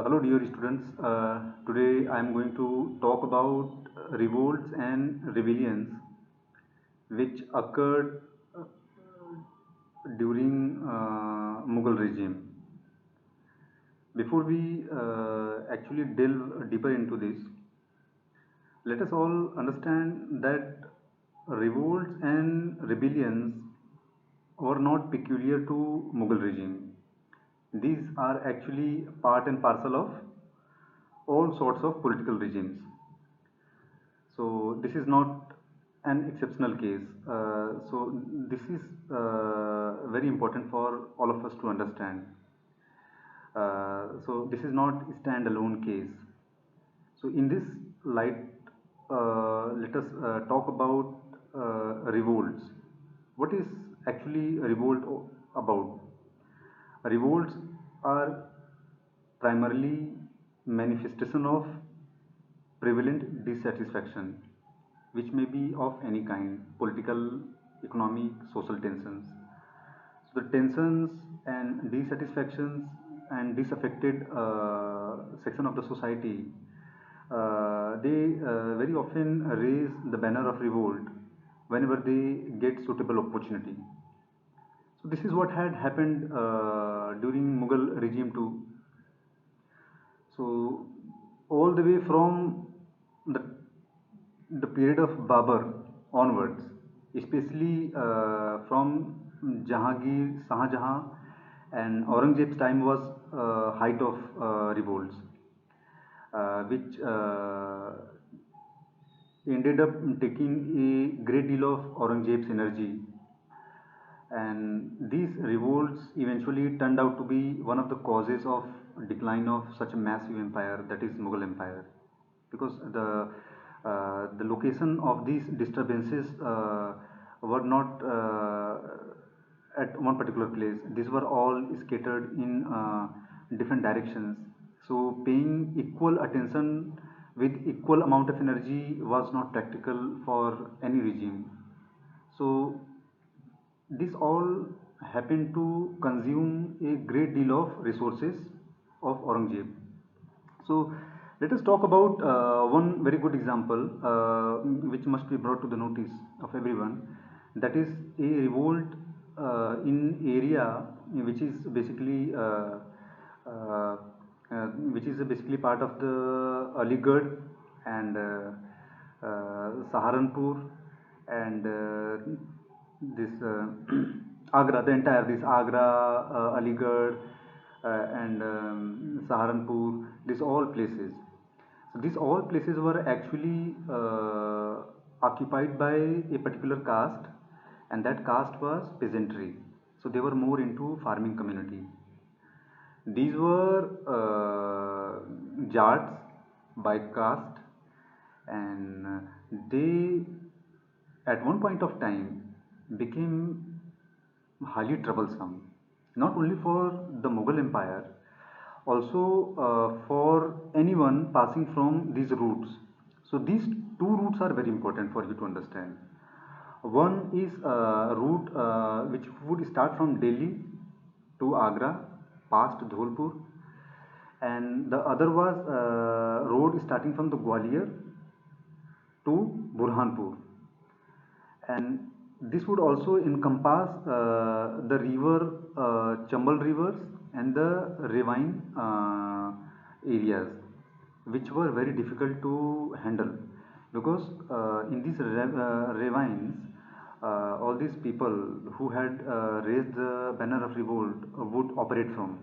Hello, dear students. Today I am going to talk about revolts and rebellions which occurred during Mughal regime. Before we actually delve deeper into this, let us all understand that revolts and rebellions were not peculiar to Mughal regime. These are actually part and parcel of all sorts of political regimes. So this is not an exceptional case. So this is very important for all of us to understand. So this is not a standalone case. So in this light, let us talk about revolts. What is actually a revolt about? Revolts are primarily manifestation of prevalent dissatisfaction, which may be of any kind: political, economic, social tensions. So, the tensions and dissatisfactions and disaffected section of the society, they very often raise the banner of revolt whenever they get suitable opportunity. So, this is what had happened during Mughal regime too. So, all the way from the the period of Babur onwards, especially from Jahangir, Shah Jahan, and Aurangzeb's time was height of revolts, which ended up taking a great deal of Aurangzeb's energy, and these revolts eventually turned out to be one of the causes of decline of such a massive empire that is Mughal Empire, because the location of these disturbances were not at one particular place. These were all scattered in different directions. So paying equal attention with equal amount of energy was not practical for any regime. So this all happened to consume a great deal of resources of Aurangzeb. So let us talk about one very good example which must be brought to the notice of everyone. That is a revolt in area uh, which is basically part of the Aligarh and Saharanpur and this Agra, the entire this Agra, Aligarh, and Saharanpur, these all places. So these all places were actually occupied by a particular caste, and that caste was peasantry. So they were more into farming community. These were Jats by caste, and they at one point of time became highly troublesome, not only for the Mughal Empire, also for anyone passing from these routes. So these two routes are very important for you to understand. One is route which would start from Delhi to Agra, past Dholpur, and the other was road starting from the Gwalior to Burhanpur, and this would also encompass the river Chambal rivers and the ravine areas, which were very difficult to handle, because in these ravines all these people who had raised the banner of revolt would operate from.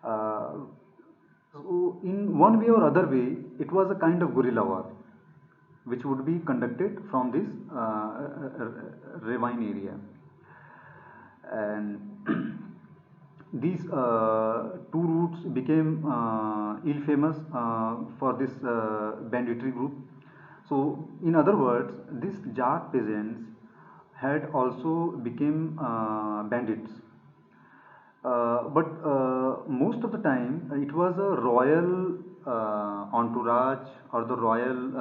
uh, so in one way or other way, it was a kind of guerrilla war which would be conducted from this ravine area, and these two routes became ill famous for this banditry group. So in other words, these Jat peasants had also become bandits, but most of the time it was a royal entourage or the royal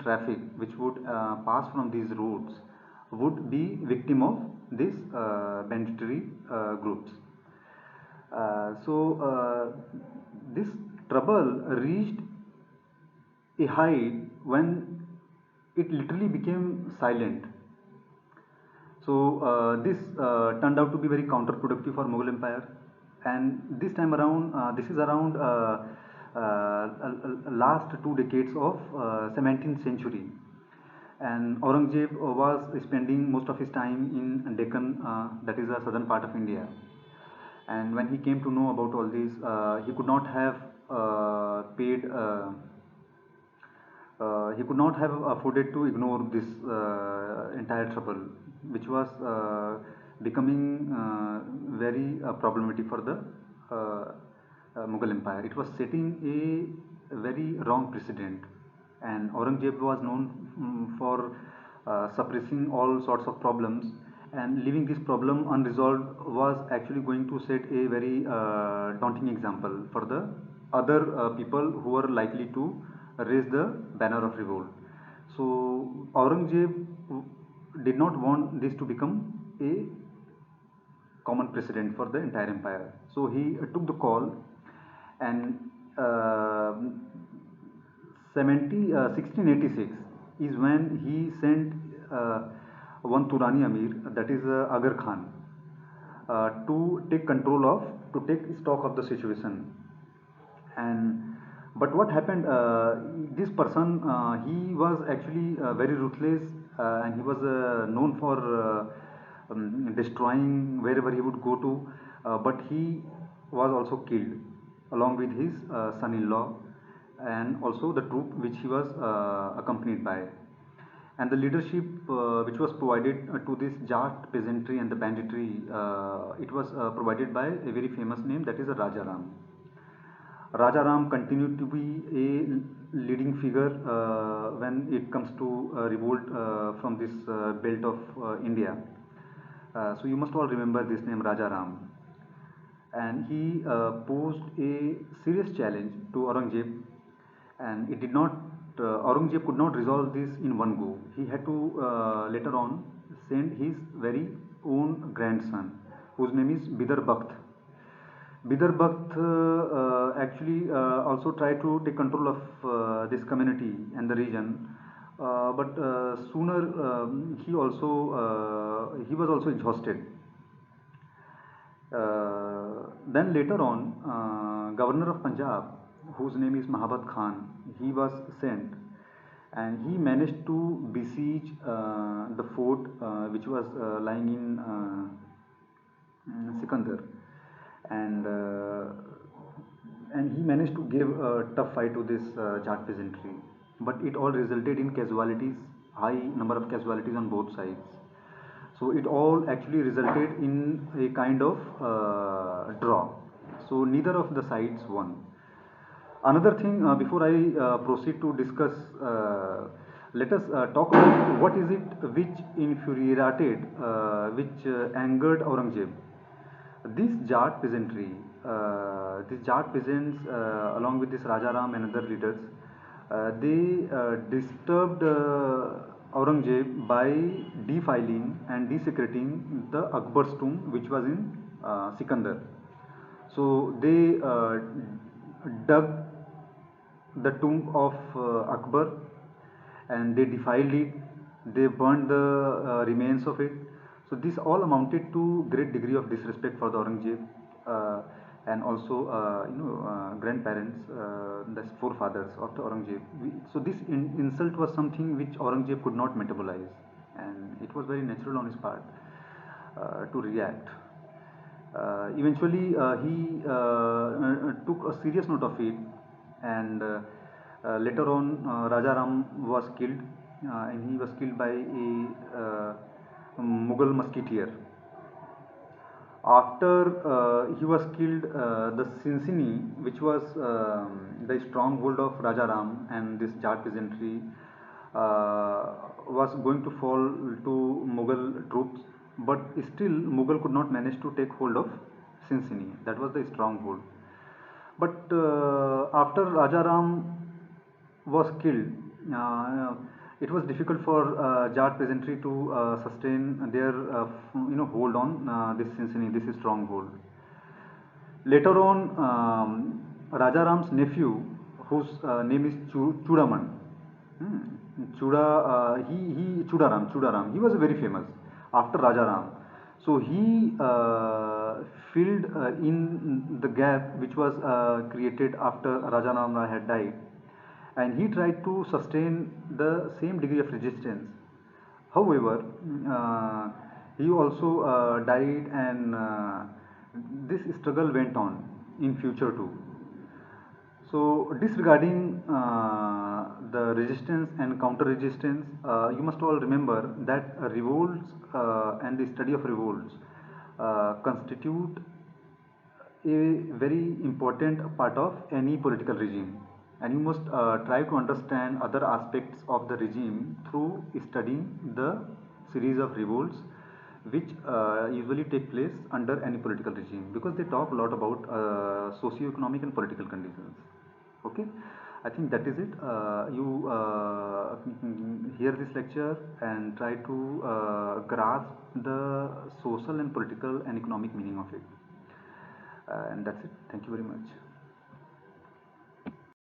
traffic which would pass from these routes would be victim of these banditry groups. So this trouble reached a height when it literally became silent. So this turned out to be very counterproductive for Mughal Empire, and this time around, this is around last 2 decades of 17th century, and Aurangzeb was spending most of his time in Deccan, that is the southern part of India. And when he came to know about all this, he could not have paid. He could not have afforded to ignore this entire trouble, which was becoming very problematic for the Mughal Empire. It was setting a very wrong precedent, and Aurangzeb was known for suppressing all sorts of problems, and leaving this problem unresolved was actually going to set a very daunting example for the other people who were likely to raise the banner of revolt. So Aurangzeb did not want this to become a common precedent for the entire empire. So he took the call, and uh, 1686 is when he sent one Turani Amir, that is Agar Khan, to take control of, to take stock of the situation. And but what happened, this person, he was actually very ruthless, and he was known for destroying wherever he would go to, but he was also killed along with his son-in-law and also the troop which he was accompanied by. And the leadership which was provided to this Jat peasantry and the banditry, it was provided by a very famous name, that is a Raja Ram. Raja Ram continued to be a leading figure when it comes to revolt from this belt of India. So you must all remember this name, Raja Ram. And he posed a serious challenge to Aurangzeb, and it did not. Aurangzeb could not resolve this in one go. He had to later on send his very own grandson, whose name is Bidar Bakht. Bidar Bakht actually also tried to take control of this community and the region, but sooner he was also exhausted. Then later on, governor of Punjab, whose name is Mahabat Khan, he was sent, and he managed to besiege the fort which was lying in Sikandar, and he managed to give a tough fight to this Jat peasantry, but it all resulted in casualties, high number of casualties on both sides. So it all actually resulted in a kind of draw. So neither of the sides won. Another thing, before I proceed to discuss, let us talk about what is it which infuriated, which angered Aurangzeb. These Jat peasants, along with this Rajaram and other leaders, they disturbed Aurangzeb by defiling and desecrating the Akbar's tomb, which was in Sikandar. So they dug the tomb of Akbar, and they defiled it, they burned the remains of it. So this all amounted to great degree of disrespect for the Aurangzeb, and also grandparents, the forefathers of the Aurangzeb. So this insult was something which Aurangzeb could not metabolize, and it was very natural on his part to react. Eventually, he took a serious note of it, and later on, Raja Ram was killed, and he was killed by a Mughal musketeer. After he was killed, the Sinsini, which was the stronghold of Raja Ram and this Jat peasantry, was going to fall to Mughal troops, but still Mughal could not manage to take hold of Sinsini. That was the stronghold. But after Raja Ram was killed, it was difficult for Jat peasantry to sustain their hold on this Cincinnati, this stronghold. Later on, Rajaram's nephew, whose name is Chudaman, hmm, Chudaram, he was very famous after Rajaram. So he filled in the gap which was created after Rajaram Rai had died, and he tried to sustain the same degree of resistance. However, uh, he also died, and this struggle went on in future too. So, disregarding the resistance and counter resistance, you must all remember that revolts and the study of revolts constitute a very important part of any political regime, and you must try to understand other aspects of the regime through studying the series of revolts which usually take place under any political regime, because they talk a lot about socio-economic and political conditions. Okay, I think that is it. You hear this lecture and try to grasp the social and political and economic meaning of it. And that's it. Thank you very much.